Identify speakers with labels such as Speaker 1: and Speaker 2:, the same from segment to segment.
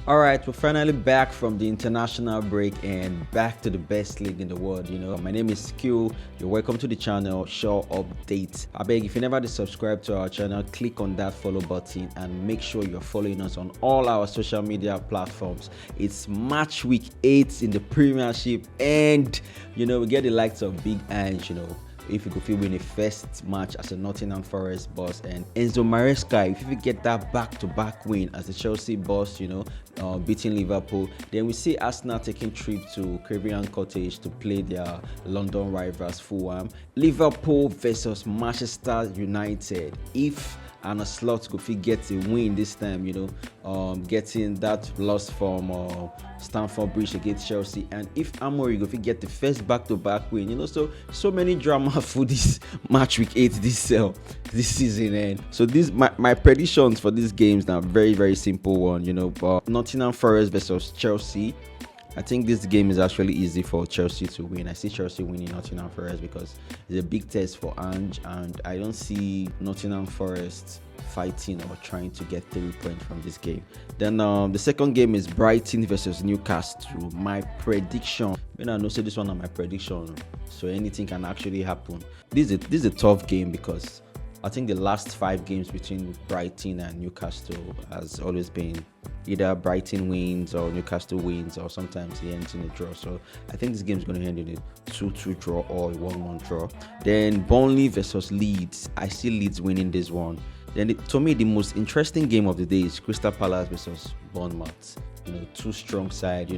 Speaker 1: All right, we're finally back from the international break and back to the best league in the world. My name is Skil. You're welcome to the channel. Show update. I beg if you never subscribe to our channel, click on that follow button and make sure you're following us on all our social media platforms. It's match week 8 in the Premiership, and we get the likes of Big Ange. If you could win a first match as a Nottingham Forest boss, and Enzo Maresca, if you get that back-to-back win as the Chelsea boss, beating Liverpool, then we see Arsenal taking trip to Craven Cottage to play their London rivals Fulham. Liverpool versus Manchester United. If Arne Slot could get a win this time, getting that loss from Stamford Bridge against Chelsea, and if Amory could get the first back-to-back win, so many drama for this match week 8 this season. And so this my predictions for these games now very, very simple one. Nottingham Forest versus Chelsea. I think this game is actually easy for Chelsea to win. I see Chelsea winning Nottingham Forest because it's a big test for Ange, and I don't see Nottingham Forest fighting or trying to get 3 points from this game. Then the second game is Brighton versus Newcastle. My prediction, I know say this one on my prediction, so anything can actually happen. This is a tough game because I think the last 5 games between Brighton and Newcastle has always been either Brighton wins or Newcastle wins, or sometimes it ends in a draw. So I think this game is going to end in a 2-2 draw or a 1-1 draw. Then Burnley versus Leeds. I see Leeds winning this one. Then to me, the most interesting game of the day is Crystal Palace versus Bournemouth. Two strong side.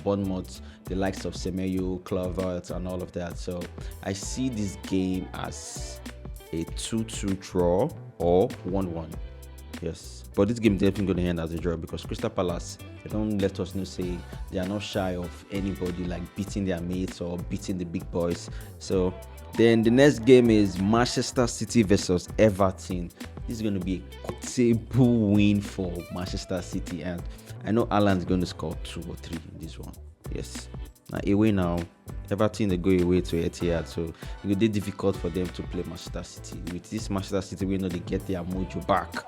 Speaker 1: Bournemouth, the likes of Semenyo, Clovert, and all of that. So I see this game as a 2-2 draw or 1-1. Yes, but this game definitely going to end as a draw because Crystal Palace, they don't let us know, say they are not shy of anybody, like beating their mates or beating the big boys. So then the next game is Manchester City versus Everton. This is going to be a comfortable win for Manchester City, and I know Alan's going to score 2 or 3 in this one. Yes, now away now. Everton, they go away to Etihad, so it will be difficult for them to play Manchester City. With this Manchester City, we know they get their mojo back.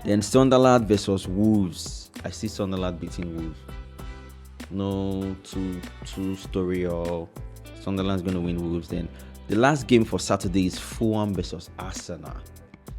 Speaker 1: Then Sunderland versus Wolves. I see Sunderland beating Wolves. No two story, or Sunderland's going to win Wolves. Then the last game for Saturday is Fulham versus Arsenal.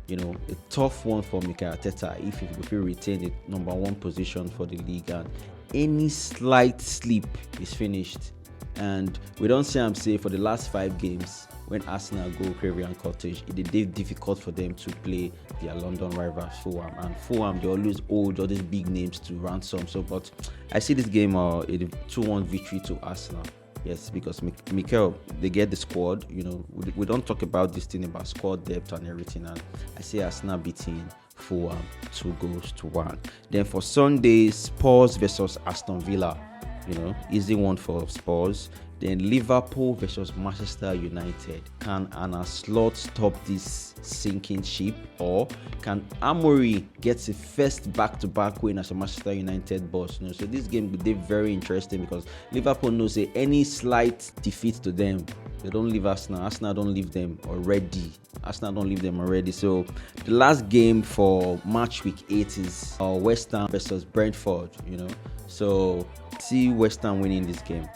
Speaker 1: A tough one for Mikel Arteta if he retain the number 1 position for the league, and any slight slip is finished. And we don't see him say for the last 5 games when Arsenal go Craven Cottage, it is difficult for them to play their London rivals Fulham. And Fulham, they always hold all these big names to ransom. So, but I see this game a 2-1 victory to Arsenal. Yes, because Mikel, they get the squad. We don't talk about this thing about squad depth and everything. And I see Arsenal beating Fulham 2-1. Then for Sunday, Spurs versus Aston Villa. Easy one for Spurs. Then Liverpool versus Manchester United. Can Arne Slot stop this sinking ship, or can Amory get the first back-to-back win as a Manchester United boss? So this game will be very interesting because Liverpool knows any slight defeat to them, they don't leave Arsenal. Arsenal don't leave them already. So the last game for match week 8 is West Ham versus Brentford. So see West Ham winning this game.